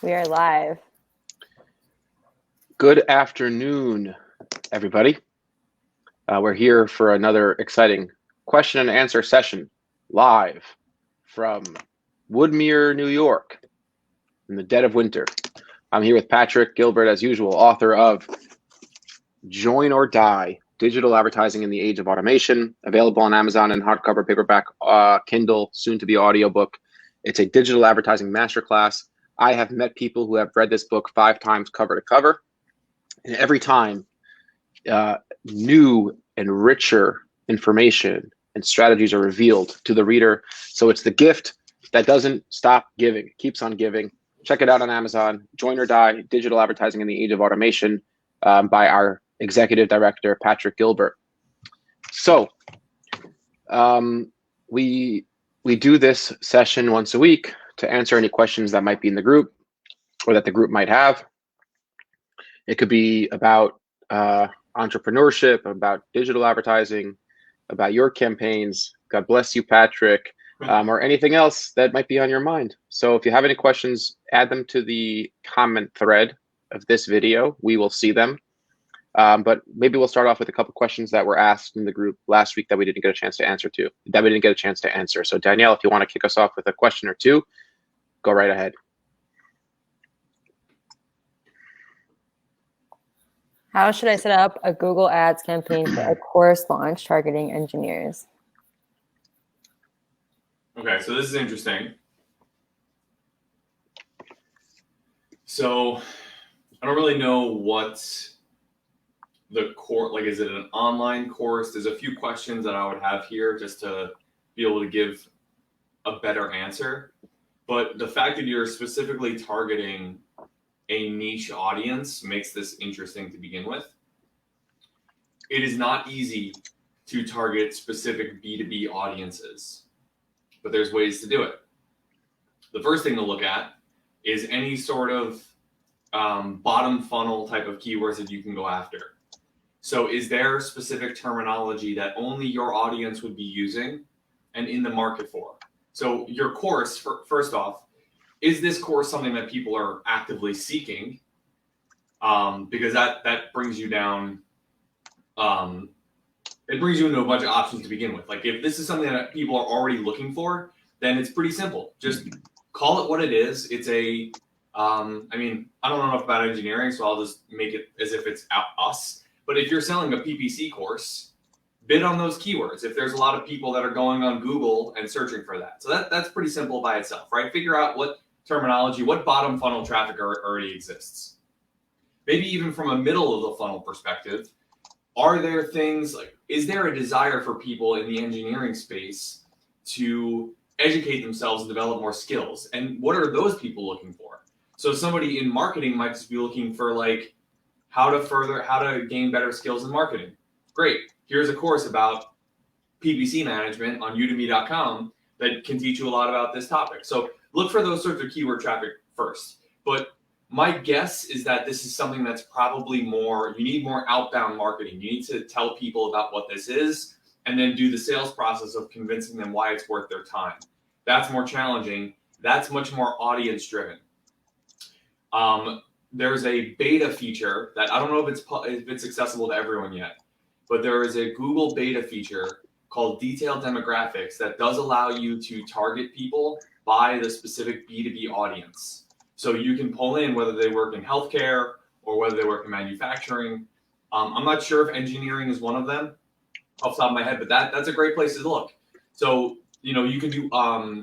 We are live. Good afternoon, everybody. We're here for another exciting question and answer session live from Woodmere, New York in the dead of winter. I'm here with Patrick Gilbert, as usual, author of Join or Die, Digital Advertising in the Age of Automation, available on Amazon in hardcover, paperback, Kindle, soon to be audiobook. It's a digital advertising masterclass. I have met people who have read this book 5 times cover to cover. And every time, new and richer information and strategies are revealed to the reader. So it's the gift that doesn't stop giving, it keeps on giving. Check it out on Amazon. Join or Die, Digital Advertising in the Age of Automation, by our executive director, Patrick Gilbert. So we do this session once a week to answer any questions that might be in the group or that the group might have. It could be about entrepreneurship, about digital advertising, about your campaigns. God bless you, Patrick, or anything else that might be on your mind. So if you have any questions, add them to the comment thread of this video. We will see them. But maybe we'll start off with a couple questions that were asked in the group last week that we didn't get a chance to answer. So Danielle, if you want to kick us off with a question or two, go right ahead. How should I set up a Google Ads campaign for a course launch targeting engineers? Okay, so this is interesting. So I don't really know what the course, like, is it an online course? There's a few questions that I would have here just to be able to give a better answer. But the fact that you're specifically targeting a niche audience makes this interesting to begin with. It is not easy to target specific B2B audiences, but there's ways to do it. The first thing to look at is any sort of bottom funnel type of keywords that you can go after. So is there specific terminology that only your audience would be using and in the market for? So your course, first off, is this course something that people are actively seeking? Because that brings you down, it brings you into a bunch of options to begin with. Like, if this is something that people are already looking for, then it's pretty simple. Just call it what it is. It's a, I mean, I don't know enough about engineering, so I'll just make it as if it's us. But if you're selling a PPC course, bid on those keywords. If there's a lot of people that are going on Google and searching for that. So that's pretty simple by itself, right? Figure out what terminology, what bottom funnel traffic already exists. Maybe even from a middle of the funnel perspective, are there things like, is there a desire for people in the engineering space to educate themselves and develop more skills? And what are those people looking for? So somebody in marketing might just be looking for, like, how to gain better skills in marketing. Great. Here's a course about PPC management on udemy.com that can teach you a lot about this topic. So look for those sorts of keyword traffic first. But my guess is that this is something that's probably more, you need more outbound marketing. You need to tell people about what this is and then do the sales process of convincing them why it's worth their time. That's more challenging. That's much more audience driven. There's a beta feature that I don't know if it's accessible to everyone yet, but there is a Google beta feature called Detailed Demographics that does allow you to target people by the specific B2B audience. So you can pull in whether they work in healthcare or whether they work in manufacturing. I'm not sure if engineering is one of them off the top of my head, but that's a great place to look. So, you know, you can do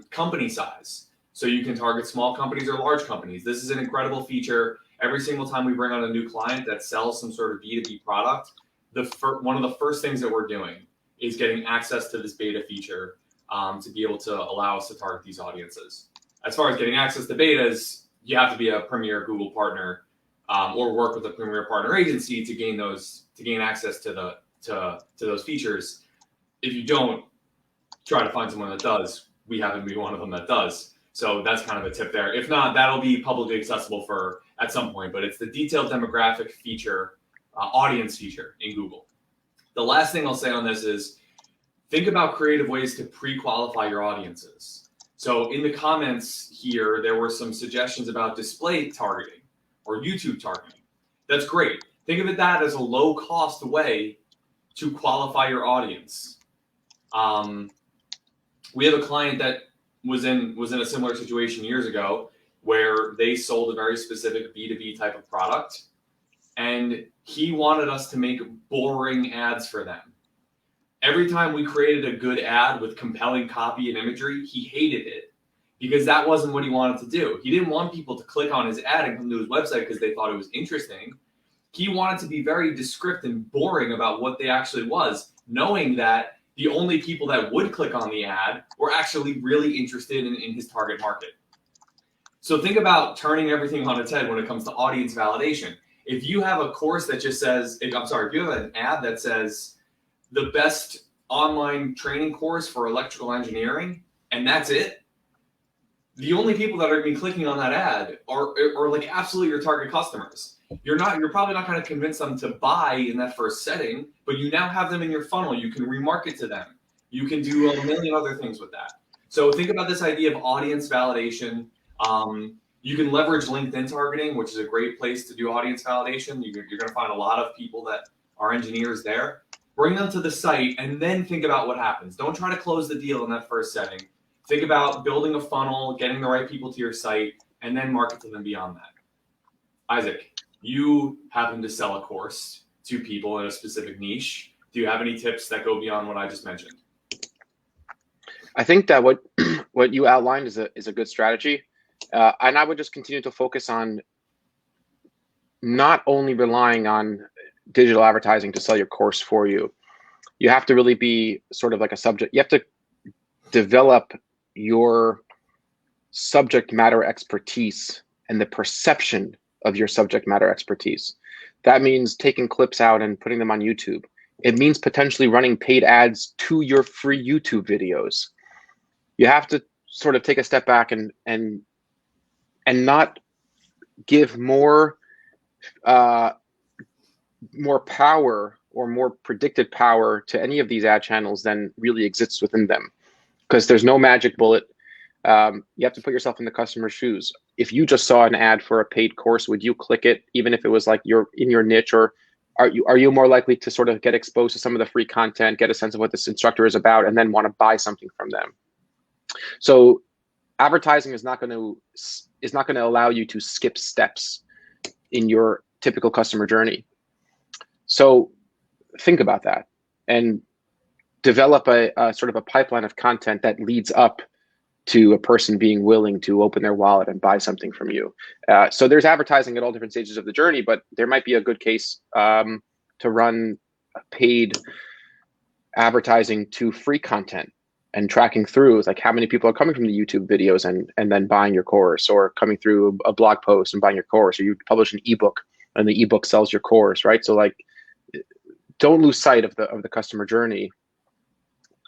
company size. So you can target small companies or large companies. This is an incredible feature. Every single time we bring on a new client that sells some sort of B2B product, one of the first things that we're doing is getting access to this beta feature to be able to allow us to target these audiences. As far as getting access to betas, you have to be a premier Google partner or work with a premier partner agency to gain access to those features. If you don't, try to find someone that does. We happen to be one of them that does. So that's kind of a tip there. If not, that'll be publicly accessible at some point, but it's the detailed demographic feature, audience feature in Google. The last thing I'll say on this is think about creative ways to pre-qualify your audiences. So in the comments here, there were some suggestions about display targeting or YouTube targeting. That's great. Think of that as a low-cost way to qualify your audience. We have a client that was in a similar situation years ago where they sold a very specific B2B type of product, and he wanted us to make boring ads for them. Every time we created a good ad with compelling copy and imagery, he hated it because that wasn't what he wanted to do. He didn't want people to click on his ad and come to his website because they thought it was interesting. He wanted to be very descriptive and boring about what they actually was, knowing that the only people that would click on the ad were actually really interested in his target market. So think about turning everything on its head when it comes to audience validation. If you have a course that just says, if you have an ad that says the best online training course for electrical engineering, and that's it, the only people that are going to be clicking on that ad are like absolutely your target customers. You're probably not going to convince them to buy in that first setting, but you now have them in your funnel. You can remarket to them. You can do a million other things with that. So think about this idea of audience validation. You can leverage LinkedIn targeting, which is a great place to do audience validation. You're going to find a lot of people that are engineers there. Bring them to the site and then think about what happens. Don't try to close the deal in that first setting. Think about building a funnel, getting the right people to your site, and then market to them beyond that. Isaac, you happen to sell a course to people in a specific niche. Do you have any tips that go beyond what I just mentioned? I think that what you outlined is a good strategy. And I would just continue to focus on not only relying on digital advertising to sell your course for you. You have to really be sort of like a subject. You have to develop your subject matter expertise and the perception of your subject matter expertise. That means taking clips out and putting them on YouTube. It means potentially running paid ads to your free YouTube videos. You have to sort of take a step back and not give more power or more predicted power to any of these ad channels than really exists within them, because there's no magic bullet. You have to put yourself in the customer's shoes. If you just saw an ad for a paid course, would you click it, even if it was like you're in your niche? Or are you more likely to sort of get exposed to some of the free content, get a sense of what this instructor is about, and then want to buy something from them? So advertising is not going to allow you to skip steps in your typical customer journey. So think about that and develop a sort of a pipeline of content that leads up to a person being willing to open their wallet and buy something from you. So there's advertising at all different stages of the journey, but there might be a good case to run paid advertising to free content and tracking through like how many people are coming from the YouTube videos and then buying your course, or coming through a blog post and buying your course, or you publish an ebook and the ebook sells your course, right? So like, don't lose sight of the customer journey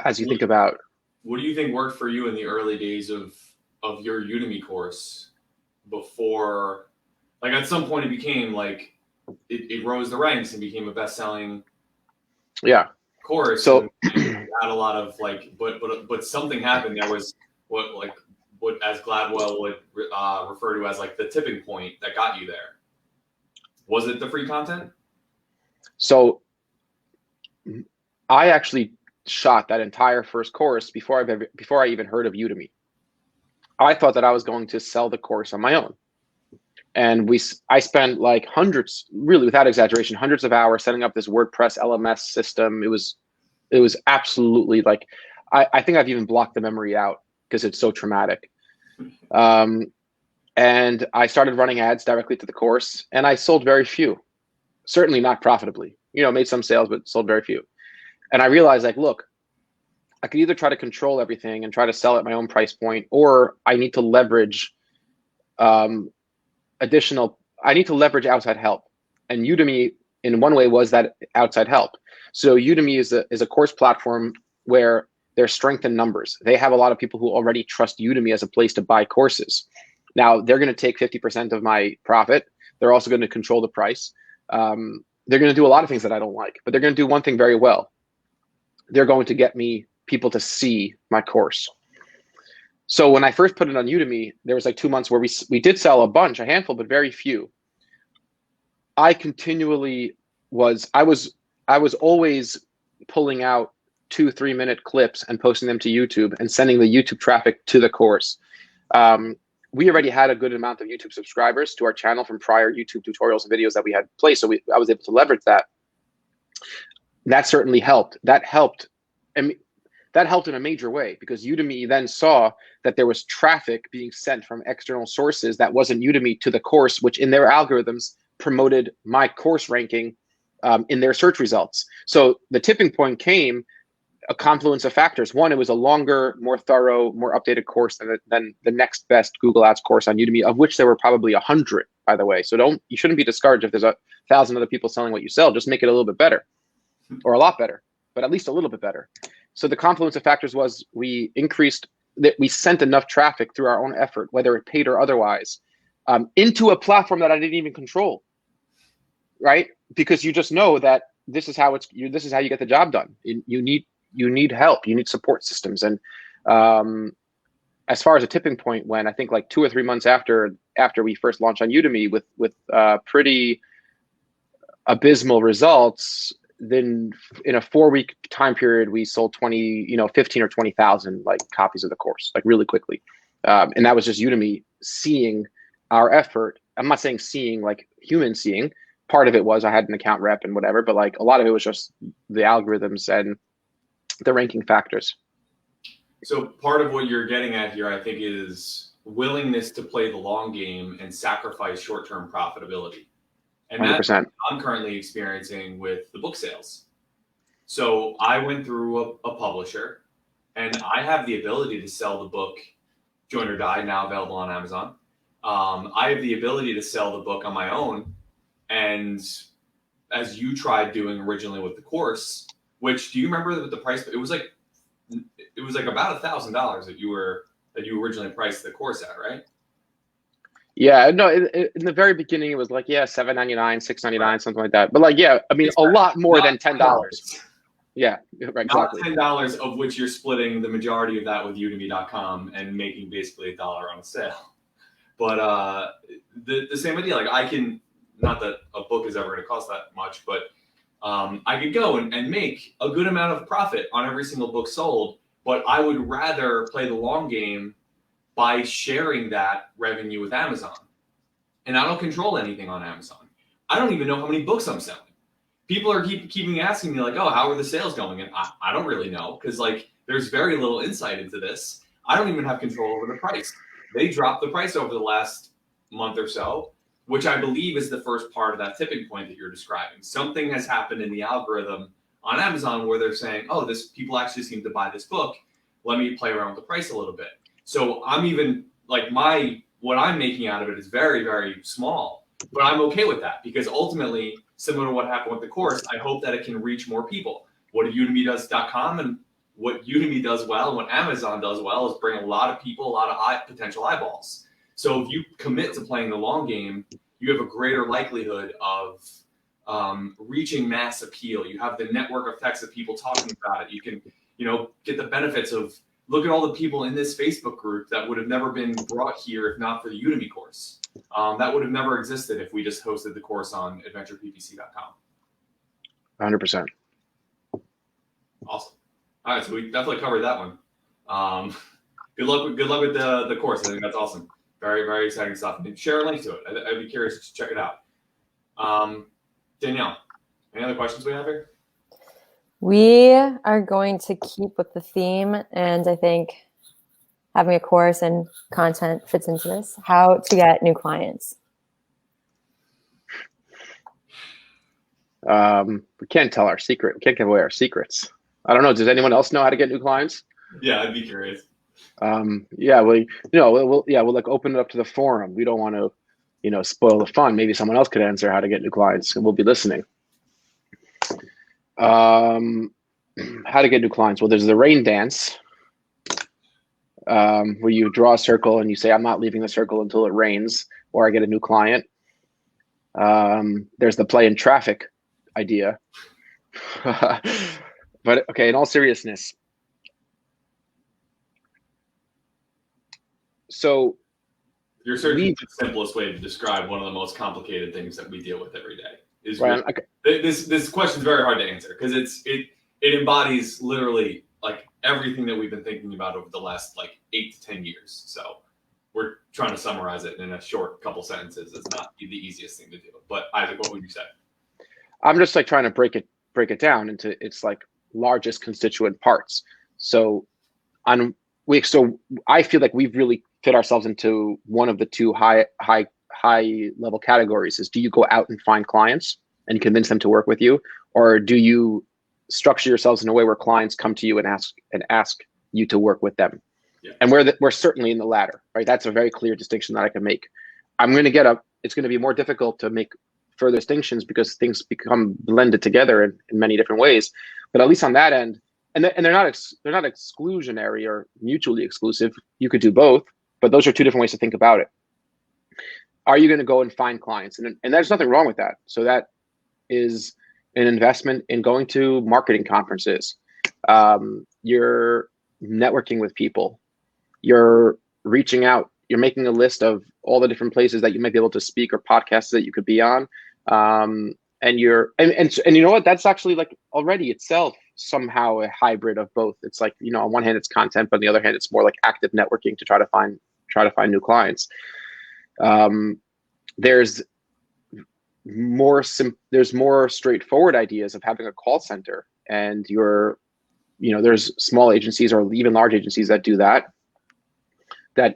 as you think about. What do you think worked for you in the early days of your Udemy course before, like at some point it became like, it rose the ranks and became a best-selling course. So and had a lot of like, but something happened. There was what as Gladwell would refer to as like the tipping point that got you there. Was it the free content? So I actually shot that entire first course before I even heard of Udemy. I thought that I was going to sell the course on my own. And I spent like hundreds, really without exaggeration, hundreds of hours setting up this WordPress LMS system. It was absolutely like, I think I've even blocked the memory out because it's so traumatic. And I started running ads directly to the course, and I sold very few, certainly not profitably, made some sales, but sold very few. And I realized like, look, I could either try to control everything and try to sell at my own price point, or I need to leverage outside help. And Udemy in one way was that outside help. So Udemy is a course platform where there's strength in numbers. They have a lot of people who already trust Udemy as a place to buy courses. Now they're going to take 50% of my profit. They're also going to control the price. They're going to do a lot of things that I don't like, but they're going to do one thing very well. They're going to get me people to see my course. So when I first put it on Udemy, there was like 2 months where we did sell a handful, but very few. I continually I was always pulling out 2-3 minute clips and posting them to YouTube and sending the YouTube traffic to the course. We already had a good amount of YouTube subscribers to our channel from prior YouTube tutorials and videos that we had placed, so I was able to leverage that. That certainly helped. That helped in a major way, because Udemy then saw that there was traffic being sent from external sources that wasn't Udemy to the course, which in their algorithms promoted my course ranking in their search results. So the tipping point came a confluence of factors. One, it was a longer, more thorough, more updated course than the next best Google Ads course on Udemy, of which there were probably 100, by the way. So you shouldn't be discouraged if there's 1,000 other people selling what you sell. Just make it a little bit better, or a lot better, but at least a little bit better. So the confluence of factors was we sent enough traffic through our own effort, whether it paid or otherwise, into a platform that I didn't even control, right? Because you just know that this is how you get the job done. You need help. You need support systems. And as far as a tipping point, when I think like 2 or 3 months after we first launched on Udemy with pretty abysmal results, then in a 4-week time period, we sold 15 or 20,000 like copies of the course, like really quickly. And that was just Udemy seeing our effort. I'm not saying seeing like human seeing. Part of it was I had an account rep and whatever, but like a lot of it was just the algorithms and the ranking factors. So part of what you're getting at here, I think, is willingness to play the long game and sacrifice short-term profitability. And 100%. that's what I'm currently experiencing with the book sales. So I went through a publisher, and I have the ability to sell the book Join or Die, now available on Amazon. I have the ability to sell the book on my own. And as you tried doing originally with the course, which, do you remember the price? It was like about $1,000 that you originally priced the course at, right? Yeah, no. In the very beginning, it was like $7.99, $6.99, right, something like that. But like, yeah, I mean, exactly. A lot more than $10. Yeah, right, exactly. Not $10, of which you're splitting the majority of that with Udemy.com and making basically $1 on a sale. But the same idea. Like, I can, not that a book is ever going to cost that much, but I could go and make a good amount of profit on every single book sold. But I would rather play the long game by sharing that revenue with Amazon. And I don't control anything on Amazon. I don't even know how many books I'm selling. People are keeping asking me like, oh, how are the sales going? And I don't really know, because like there's very little insight into this. I don't even have control over the price. They dropped the price over the last month or so, which I believe is the first part of that tipping point that you're describing. Something has happened in the algorithm on Amazon where they're saying, oh, people actually seem to buy this book. Let me play around with the price a little bit. So I'm even like what I'm making out of it is very, very small, but I'm okay with that, because ultimately, similar to what happened with the course, I hope that it can reach more people. What Udemy.com and what Udemy does well and what Amazon does well is bring a lot of people, a lot of potential eyeballs. So if you commit to playing the long game, you have a greater likelihood of reaching mass appeal. You have the network effects of people talking about it. You can, get the benefits of, look at all the people in this Facebook group that would have never been brought here if not for the Udemy course. That would have never existed if we just hosted the course on adventureppc.com. 100%. Awesome. All right, so we definitely covered that one. Good luck with the course. I think that's awesome. Very, very exciting stuff. And share a link to it. I'd be curious to check it out. Danielle, any other questions we have here? We are going to keep with the theme, and I think having a course and content fits into this. How to get new clients. We can't tell our secret. We can't give away our secrets. I don't know. Does anyone else know how to get new clients? Yeah, I'd be curious. Yeah, we'll like open it up to the forum. We don't want to, spoil the fun. Maybe someone else could answer how to get new clients, and we'll be listening. How to get new clients? Well, there's the rain dance, where you draw a circle and you say, I'm not leaving the circle until it rains or I get a new client. There's the play in traffic idea. But okay, in all seriousness, So Your search is the simplest way to describe one of the most complicated things that we deal with every day. Is right, this question is very hard to answer because it embodies literally like everything that we've been thinking about over the last like 8 to 10 years. So we're trying to summarize it in a short couple sentences. It's not the easiest thing to do. But Isaac, what would you say? I'm just like trying to break it down into its like largest constituent parts. So I feel like we've really fit ourselves into one of the two high level categories. Is, do you go out and find clients and convince them to work with you, or do you structure yourselves in a way where clients come to you and ask you to work with them? Yeah. And we're certainly in the latter, right? That's a very clear distinction that I can make. It's going to be more difficult to make further distinctions because things become blended together in many different ways. But at least on that end, and they're not exclusionary or mutually exclusive. You could do both, but those are two different ways to think about it. Are you going to go and find clients? And there's nothing wrong with that. So that is an investment in going to marketing conferences. You're networking with people. You're reaching out. You're making a list of all the different places that you might be able to speak or podcasts that you could be on. And you know what? That's actually like already itself somehow a hybrid of both. It's like, you know, on one hand it's content, but on the other hand it's more like active networking to try to find new clients. There's more straightforward ideas of having a call center, and there's small agencies or even large agencies that do that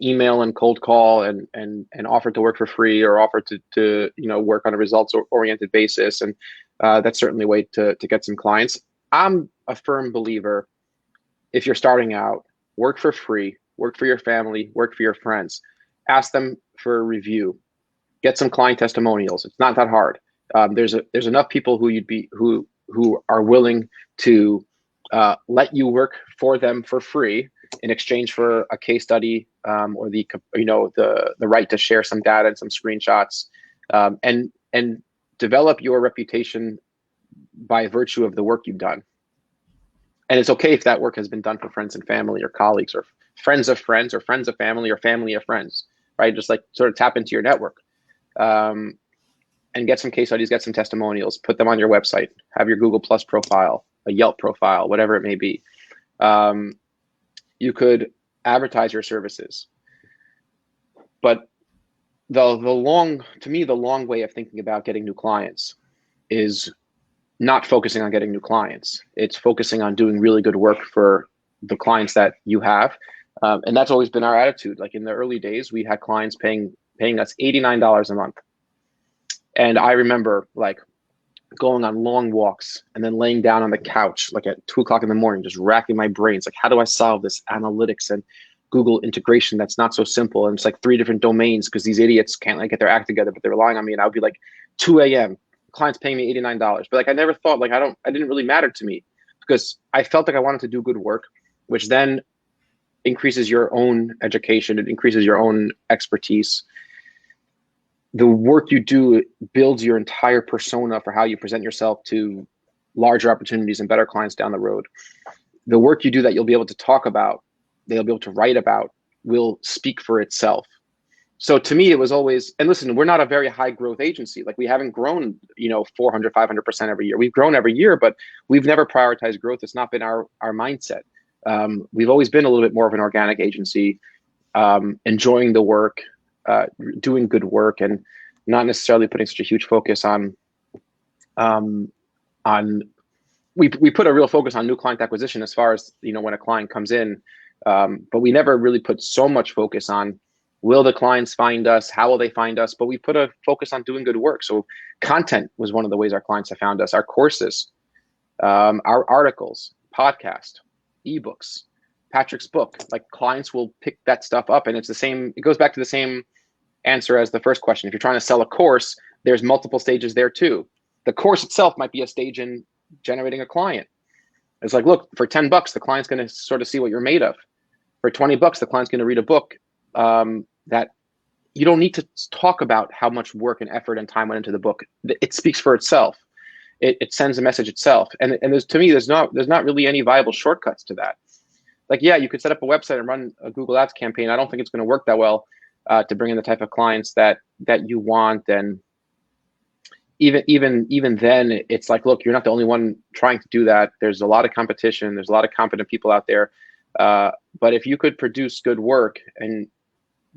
email and cold call and offer to work for free or offer to work on a results oriented basis. And that's certainly a way to get some clients. I'm a firm believer, if you're starting out, work for free, work for your family, work for your friends, ask them for a review, get some client testimonials. It's not that hard. There's enough people who are willing to let you work for them for free in exchange for a case study or the right to share some data and some screenshots, and develop your reputation by virtue of the work you've done. And it's okay if that work has been done for friends and family or colleagues or friends of friends or friends of family or family of friends, right? Just like sort of tap into your network and get some case studies, get some testimonials, put them on your website, have your Google Plus profile, a Yelp profile, whatever it may be. You could advertise your services. But the long way of thinking about getting new clients is not focusing on getting new clients. It's focusing on doing really good work for the clients that you have. And that's always been our attitude. Like in the early days, we had clients paying us $89 a month. And I remember like going on long walks and then laying down on the couch, like at 2:00 in the morning, just racking my brains. Like, how do I solve this analytics and Google integration that's not so simple? And it's like 3 different domains because these idiots can't like get their act together, but they're relying on me. And I would be like 2 a.m. clients paying me $89. But like, I never thought like, I didn't really matter to me because I felt like I wanted to do good work, which then increases your own education. It increases your own expertise. The work you do builds your entire persona for how you present yourself to larger opportunities and better clients down the road. The work you do that you'll be able to talk about, they'll be able to write about, will speak for itself. So to me, it was always, and listen, we're not a very high growth agency. Like we haven't grown, 400, 500% every year. We've grown every year, but we've never prioritized growth. It's not been our mindset. We've always been a little bit more of an organic agency, enjoying the work, doing good work, and not necessarily putting such a huge focus on we put a real focus on new client acquisition as far as when a client comes in, but we never really put so much focus on will the clients find us, how will they find us, but we put a focus on doing good work. So content was one of the ways our clients have found us, our courses, our articles, podcast, ebooks, Patrick's book. Like clients will pick that stuff up, and it goes back to the same answer as the first question. If you're trying to sell a course, there's multiple stages there too. The course itself might be a stage in generating a client. It's like, look, for $10, the client's going to sort of see what you're made of. For $20, the client's going to read a book that you don't need to talk about how much work and effort and time went into the book. It speaks for itself. It sends a message itself. And to me, there's not really any viable shortcuts to that. like, yeah, you could set up a website and run a Google Ads campaign. I don't think it's going to work that well to bring in the type of clients that you want. And even then, it's like, look, you're not the only one trying to do that. There's a lot of competition. There's a lot of competent people out there. But if you could produce good work, and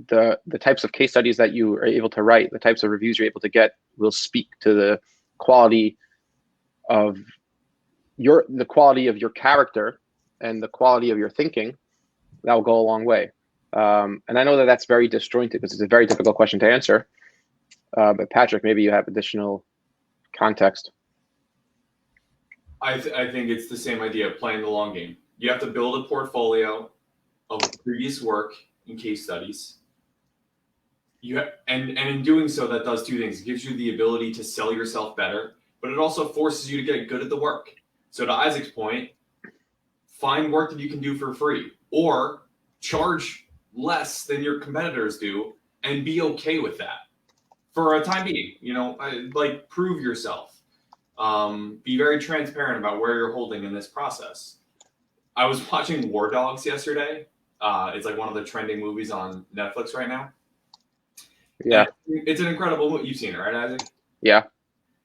the types of case studies that you are able to write, the types of reviews you're able to get will speak to the quality of your character and the quality of your thinking, that will go a long way. And I know that that's very disjointed because it's a very difficult question to answer. But Patrick, maybe you have additional context. I think it's the same idea of playing the long game. You have to build a portfolio of previous work and case studies. And in doing so, that does two things. It gives you the ability to sell yourself better, but it also forces you to get good at the work. So to Isaac's point, find work that you can do for free or charge less than your competitors do and be okay with that for a time being. Like, prove yourself. Be very transparent about where you're holding in this process. I was watching War Dogs yesterday. It's like one of the trending movies on Netflix right now. Yeah. And it's an incredible movie. You've seen it, right, Isaac? Yeah.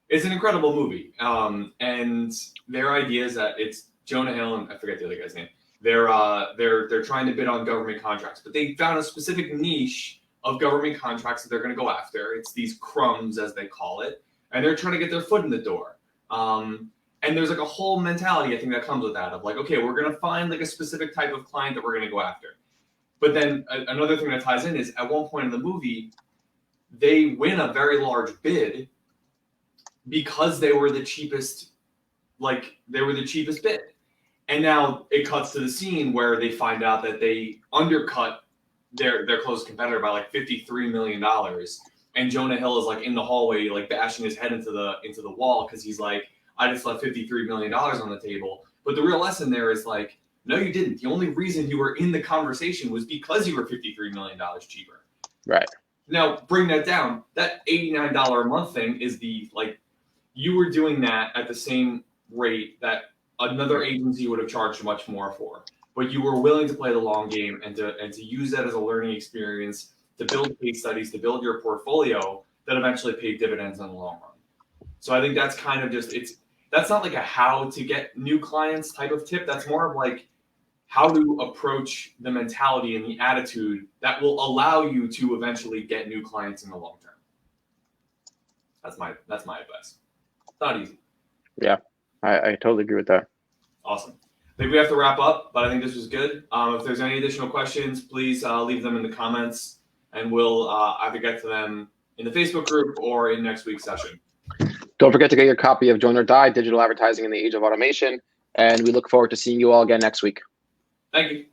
It's an incredible movie. And their idea is that it's Jonah Hill and I forget the other guy's name. They're trying to bid on government contracts, but they found a specific niche of government contracts that they're going to go after. It's these crumbs, as they call it, and they're trying to get their foot in the door. And there's like a whole mentality, I think, that comes with that of like, okay, we're going to find like a specific type of client that we're going to go after. But then another thing that ties in is at one point in the movie, they win a very large bid because they were the cheapest, bid. And now it cuts to the scene where they find out that they undercut their closest competitor by like $53 million. And Jonah Hill is like in the hallway, like bashing his head into the wall because he's like, I just left $53 million on the table. But the real lesson there is like, no, you didn't. The only reason you were in the conversation was because you were $53 million cheaper. Right. Now, bring that down. That $89 a month thing is you were doing that at the same rate that another agency would have charged much more for. But you were willing to play the long game and to use that as a learning experience, to build case studies, to build your portfolio that eventually paid dividends in the long run. So I think that's kind of that's not like a how to get new clients type of tip. That's more of like how to approach the mentality and the attitude that will allow you to eventually get new clients in the long term. That's my advice. It's not easy. Yeah, I totally agree with that. Awesome. I think we have to wrap up, but I think this was good. If there's any additional questions, please leave them in the comments, and we'll either get to them in the Facebook group or in next week's session. Don't forget to get your copy of Join or Die, Digital Advertising in the Age of Automation, and we look forward to seeing you all again next week. Thank you.